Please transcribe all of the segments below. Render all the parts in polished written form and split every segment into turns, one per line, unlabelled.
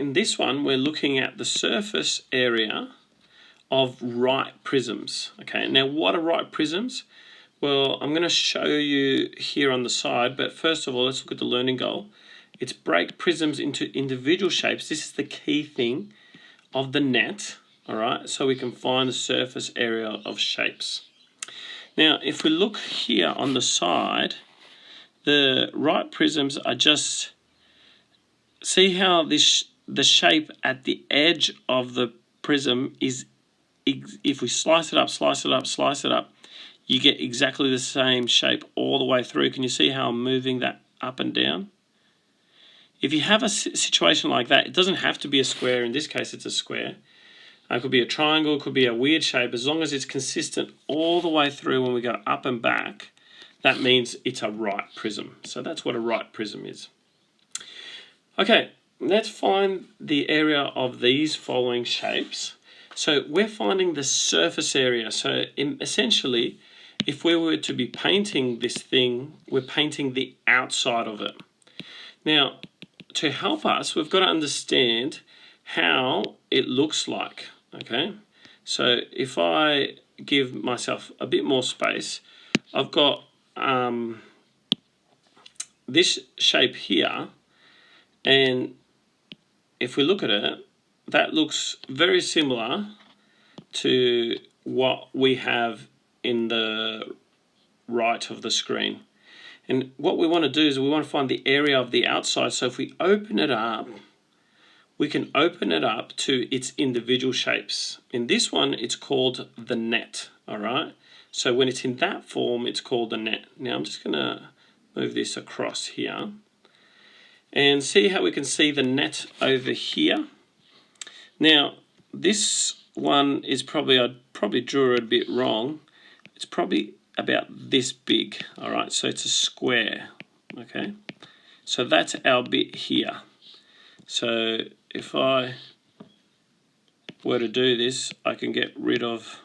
in this one, we're looking at the surface area of right prisms. Okay, now what are right prisms? Well, I'm going to show you here on the side, but first of all, let's look at the learning goal. It's break prisms into individual shapes. This is the key thing of the net, all right, so we can find the surface area of shapes. Now, if we look here on the side, the right prisms are just, see how the shape at the edge of the prism is, if we slice it up, slice it up, slice it up, you get exactly the same shape all the way through. Can you see how I'm moving that up and down? If you have a situation like that, it doesn't have to be a square. In this case, it's a square. It could be a triangle, it could be a weird shape. As long as it's consistent all the way through when we go up and back, that means it's a right prism. So that's what a right prism is. Okay, let's find the area of these following shapes. So we're finding the surface area. So essentially, if we were to be painting this thing, we're painting the outside of it. Now, to help us, we've got to understand how it looks like. Okay, so if I give myself a bit more space, I've got this shape here, and if we look at it, that looks very similar to what we have in the right of the screen. And what we want to do is we want to find the area of the outside. So if we open it up, we can open it up to its individual shapes. In this one, it's called the net, all right? So when it's in that form, it's called the net. Now I'm just gonna move this across here and see how we can see the net over here. Now, this one is I probably drew it a bit wrong. It's probably about this big, all right? So it's a square, okay? So that's our bit here. So if I were to do this, I can get rid of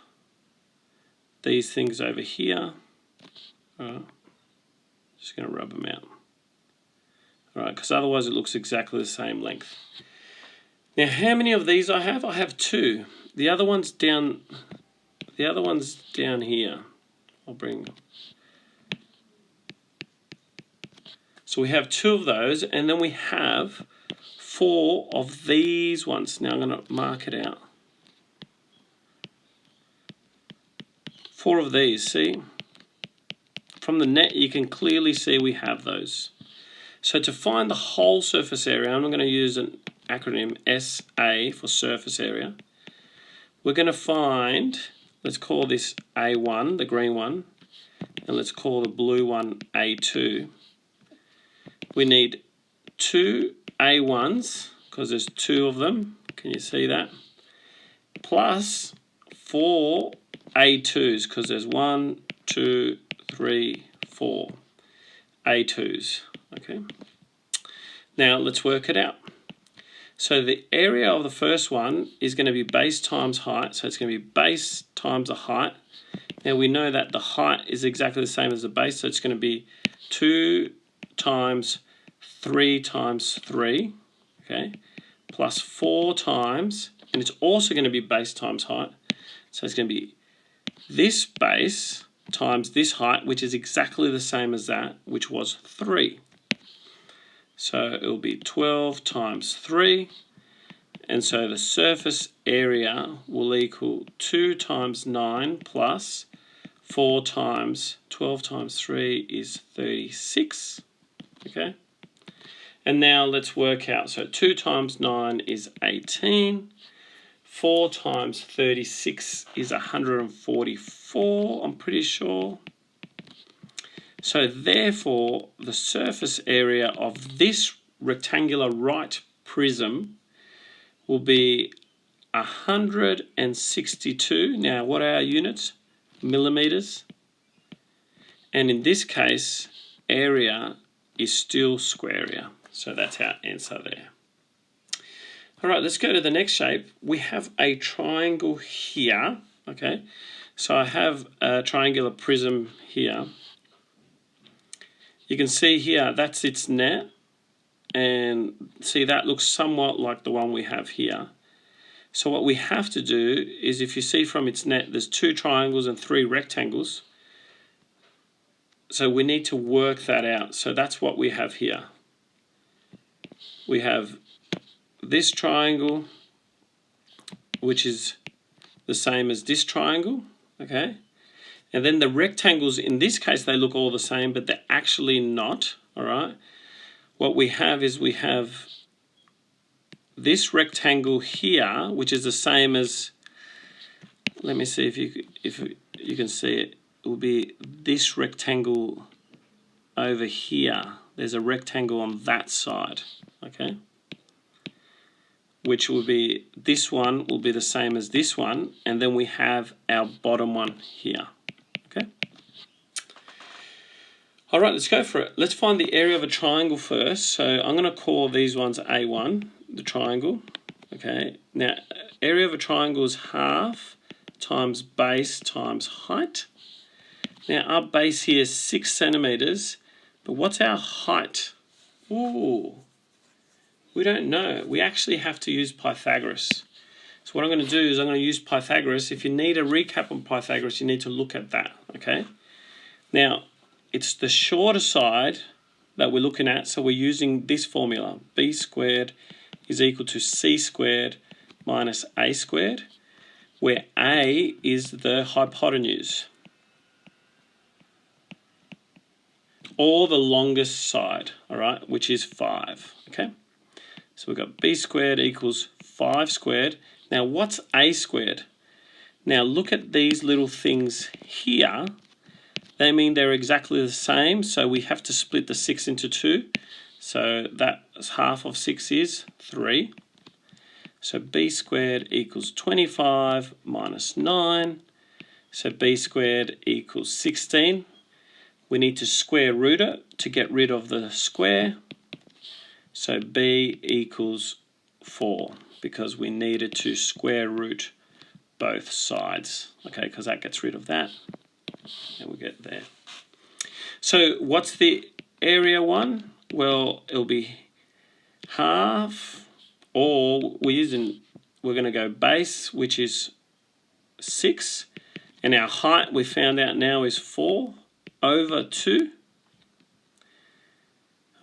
these things over here. Just going to rub them out. All right, because otherwise it looks exactly the same length. Now, how many of these I have? I have 2. The other one's down here. I'll bring. So we have 2 of those, and then we have 4 of these ones. Now I'm going to mark it out. 4 of these, see? From the net you can clearly see we have those. So to find the whole surface area, I'm going to use an acronym SA for surface area. We're going to find, let's call this A1, the green one, and let's call the blue one A2. We need 2 A1s, because there's 2 of them, can you see that? Plus 4 A2s, because there's 1, 2, 3, 4 A2s, okay? Now let's work it out. So the area of the first one is going to be base times height, so it's going to be base times the height. Now we know that the height is exactly the same as the base, so it's going to be 2 times 3 times 3, okay, plus 4 times, and it's also going to be base times height, so it's going to be this base times this height, which is exactly the same as that, which was 3. So it will be 12 times 3, and so the surface area will equal 2 times 9 plus 4 times 12 times 3 is 36, okay? And now let's work out. So 2 times 9 is 18. 4 times 36 is 144, I'm pretty sure. So therefore, the surface area of this rectangular right prism will be 162. Now, what are our units? Millimeters. And in this case, area is still square area. So that's our answer there. All right, let's go to the next shape. We have a triangle here, okay? So I have a triangular prism here. You can see here, that's its net, And see, that looks somewhat like the one we have here. So what we have to do is, if you see from its net, there's 2 triangles and 3 rectangles. So we need to work that out. So that's what we have here. We have this triangle, which is the same as this triangle, okay? And then the rectangles, in this case, they look all the same, but they're actually not, all right? What we have is we have this rectangle here, which is the same as, let me see if you can see it. It will be this rectangle over here. There's a rectangle on that side, okay? Which will be, this one will be the same as this one, and then we have our bottom one here, okay? All right, let's go for it. Let's find the area of a triangle first. So I'm going to call these ones A1, the triangle, okay? Now, area of a triangle is half times base times height. Now, our base here is 6 centimeters, but what's our height? Ooh, we don't know. We actually have to use Pythagoras. So what I'm going to do is I'm going to use Pythagoras. If you need a recap on Pythagoras, you need to look at that, okay? Now, it's the shorter side that we're looking at, so we're using this formula. B squared is equal to C squared minus A squared, where A is the hypotenuse, or the longest side, all right, which is 5, okay? So we've got B squared equals 5 squared. Now, what's A squared? Now, look at these little things here. They mean they're exactly the same, so we have to split the 6 into 2. So that's half of 6 is 3. So B squared equals 25 minus 9. So B squared equals 16. We need to square root it to get rid of the square. So B equals 4, because we needed to square root both sides, okay, because that gets rid of that. And we get there. So what's the area one? Well, it'll be half, or we're going to go base, which is 6, and our height we found out now is 4 over 2.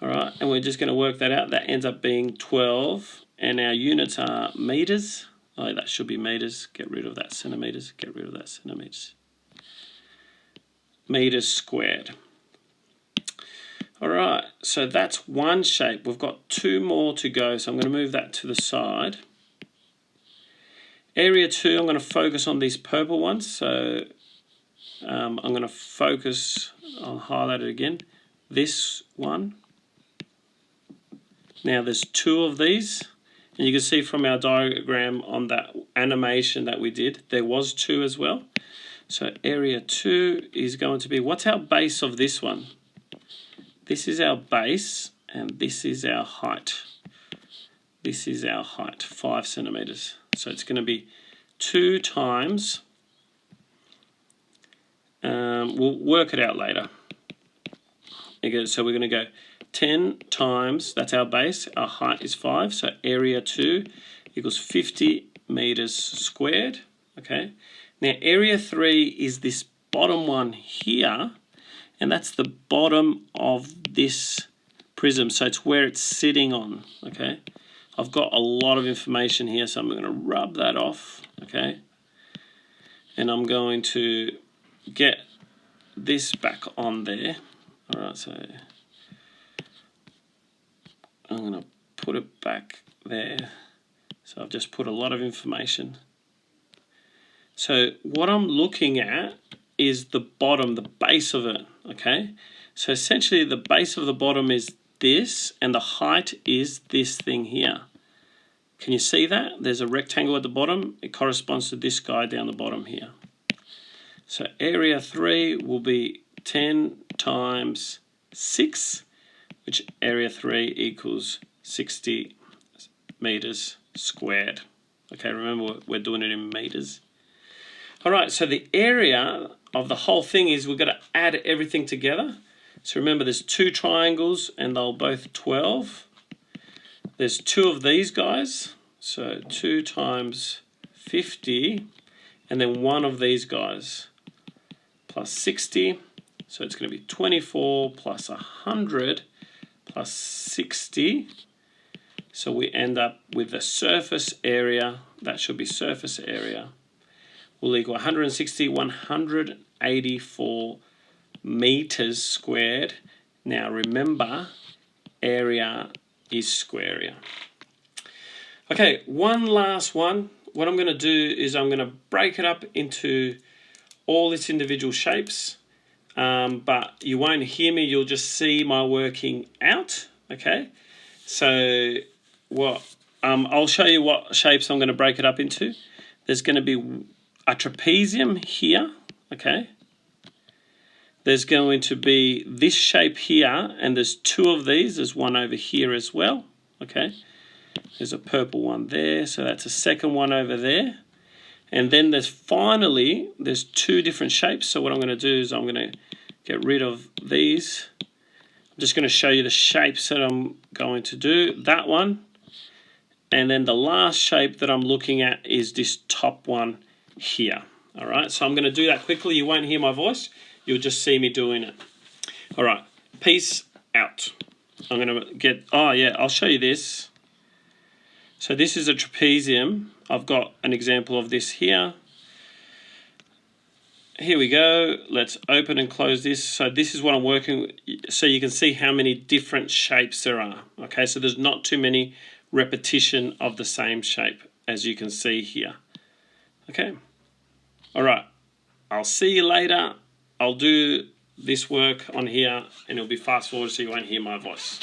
All right, and we're just going to work that out. That ends up being 12, and our units are meters. Oh, that should be meters. Get rid of that centimeters. Get rid of that centimeters. Meters squared. All right, so that's one shape. We've got 2 more to go, so I'm going to move that to the side. Area 2, I'm going to focus on these purple ones. So I'm going to focus, I'll highlight it again, this one. Now there's 2 of these, and you can see from our diagram on that animation that we did, there was 2 as well. So area 2 is going to be, what's our base of this one? This is our base, and this is our height. This is our height, 5 centimeters. So it's going to be 2 times, we'll work it out later. Okay, so we're going to go 10 times, that's our base, our height is 5, so area 2 equals 50 meters squared, okay? Now area 3 is this bottom one here, and that's the bottom of this prism, so it's where it's sitting on, okay? I've got a lot of information here, so I'm going to rub that off, okay? And I'm going to get this back on there. All right, so I'm going to put it back there. So I've just put a lot of information. So what I'm looking at is the bottom, the base of it, okay? So essentially the base of the bottom is this, and the height is this thing here. Can you see that? There's a rectangle at the bottom. It corresponds to this guy down the bottom here. So area 3 will be 10 times 6, which area 3 equals 60 meters squared. Okay, remember we're doing it in meters. All right, so the area of the whole thing is we've got to add everything together. So remember there's 2 triangles and they'll both 12. there's 2 of these guys, so 2 times 50, and then 1 of these guys, plus 60, so it's going to be 24 plus 100 plus 60, so we end up with the surface area, that should be surface area, will equal 184 meters squared. Now remember, area is square area. Okay, one last one. What I'm going to do is I'm going to break it up into all its individual shapes, but you won't hear me, you'll just see my working out. Okay, so I'll show you what shapes I'm going to break it up into. There's going to be a trapezium here, okay? There's going to be this shape here, and there's 2 of these. There's one over here as well, okay? There's a purple one there, so that's a second one over there. And then there's 2 different shapes. So what I'm going to do is I'm going to get rid of these. I'm just going to show you the shapes that I'm going to do. That one. And then the last shape that I'm looking at is this top one here. All right, so I'm going to do that quickly. You won't hear my voice. You'll just see me doing it. All right, peace out. I'm going to get, I'll show you this. So this is a trapezium. I've got an example of this here. Here we go. Let's open and close this. So this is what I'm working with, so you can see how many different shapes there are. Okay, so there's not too many repetition of the same shape, as you can see here. Okay. All right. I'll see you later. I'll do this work on here, and it'll be fast forward so you won't hear my voice.